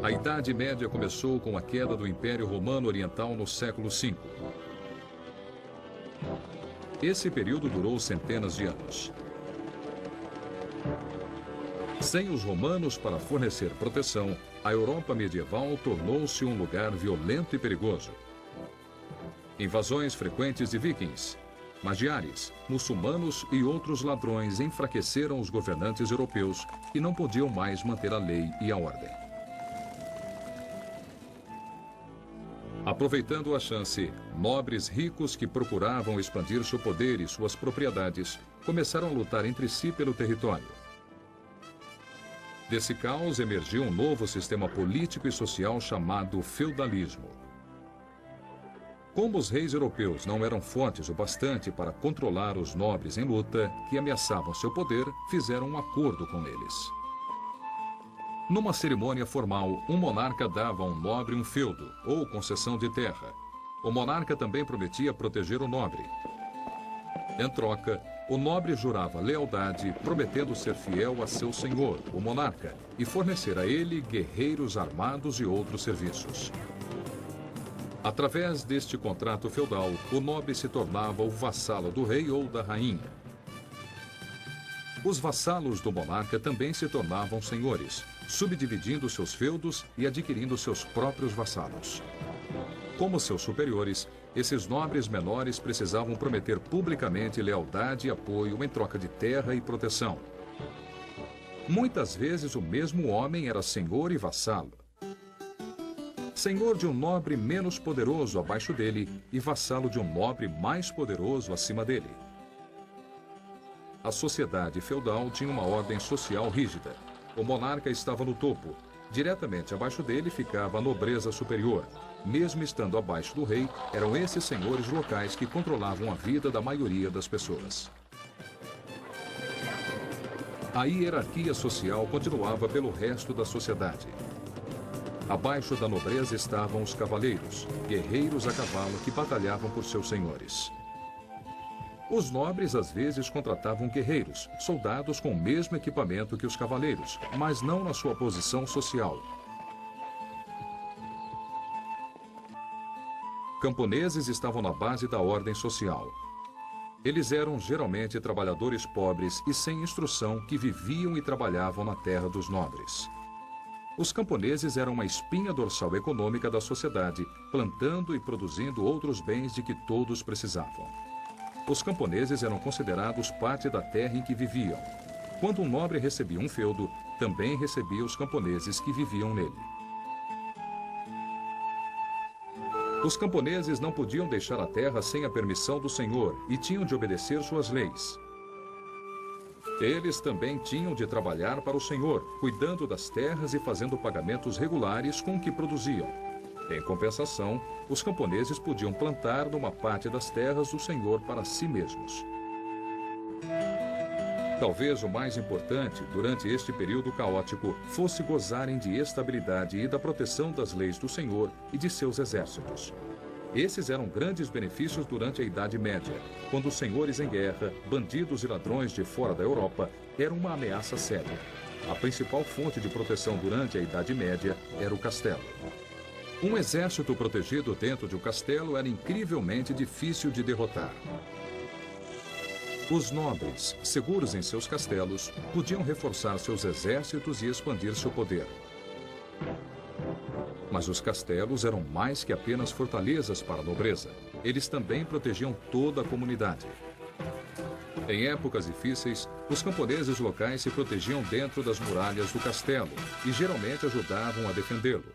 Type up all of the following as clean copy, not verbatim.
A Idade Média começou com a queda do Império Romano Oriental no século V. Esse período durou centenas de anos. Sem os romanos para fornecer proteção, a Europa medieval tornou-se um lugar violento e perigoso. Invasões frequentes de vikings, magiares, muçulmanos e outros ladrões enfraqueceram os governantes europeus que não podiam mais manter a lei e a ordem. Aproveitando a chance, nobres ricos que procuravam expandir seu poder e suas propriedades começaram a lutar entre si pelo território. Desse caos emergiu um novo sistema político e social chamado feudalismo. Como os reis europeus não eram fortes o bastante para controlar os nobres em luta, que ameaçavam seu poder, fizeram um acordo com eles. Numa cerimônia formal, um monarca dava a um nobre um feudo, ou concessão de terra. O monarca também prometia proteger o nobre. Em troca, o nobre jurava lealdade, prometendo ser fiel a seu senhor, o monarca, e fornecer a ele guerreiros armados e outros serviços. Através deste contrato feudal, o nobre se tornava o vassalo do rei ou da rainha. Os vassalos do monarca também se tornavam senhores, subdividindo seus feudos e adquirindo seus próprios vassalos. Como seus superiores, esses nobres menores precisavam prometer publicamente lealdade e apoio em troca de terra e proteção. Muitas vezes o mesmo homem era senhor e vassalo. Senhor de um nobre menos poderoso abaixo dele e vassalo de um nobre mais poderoso acima dele. A sociedade feudal tinha uma ordem social rígida. O monarca estava no topo. Diretamente abaixo dele ficava a nobreza superior. Mesmo estando abaixo do rei, eram esses senhores locais que controlavam a vida da maioria das pessoas. A hierarquia social continuava pelo resto da sociedade. Abaixo da nobreza estavam os cavaleiros, guerreiros a cavalo que batalhavam por seus senhores. Os nobres às vezes contratavam guerreiros, soldados com o mesmo equipamento que os cavaleiros, mas não na sua posição social. Camponeses estavam na base da ordem social. Eles eram geralmente trabalhadores pobres e sem instrução que viviam e trabalhavam na terra dos nobres. Os camponeses eram uma espinha dorsal econômica da sociedade, plantando e produzindo outros bens de que todos precisavam. Os camponeses eram considerados parte da terra em que viviam. Quando um nobre recebia um feudo, também recebia os camponeses que viviam nele. Os camponeses não podiam deixar a terra sem a permissão do senhor e tinham de obedecer suas leis. Eles também tinham de trabalhar para o senhor, cuidando das terras e fazendo pagamentos regulares com o que produziam. Em compensação, os camponeses podiam plantar numa parte das terras do senhor para si mesmos. Talvez o mais importante, durante este período caótico, fosse gozarem de estabilidade e da proteção das leis do senhor e de seus exércitos. Esses eram grandes benefícios durante a Idade Média, quando os senhores em guerra, bandidos e ladrões de fora da Europa eram uma ameaça séria. A principal fonte de proteção durante a Idade Média era o castelo. Um exército protegido dentro de um castelo era incrivelmente difícil de derrotar. Os nobres, seguros em seus castelos, podiam reforçar seus exércitos e expandir seu poder. Mas os castelos eram mais que apenas fortalezas para a nobreza. Eles também protegiam toda a comunidade. Em épocas difíceis, os camponeses locais se protegiam dentro das muralhas do castelo e geralmente ajudavam a defendê-lo.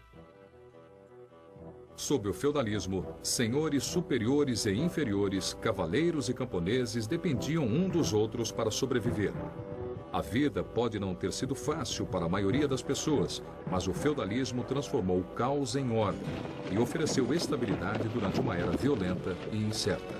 Sob o feudalismo, senhores superiores e inferiores, cavaleiros e camponeses dependiam um dos outros para sobreviver. A vida pode não ter sido fácil para a maioria das pessoas, mas o feudalismo transformou o caos em ordem e ofereceu estabilidade durante uma era violenta e incerta.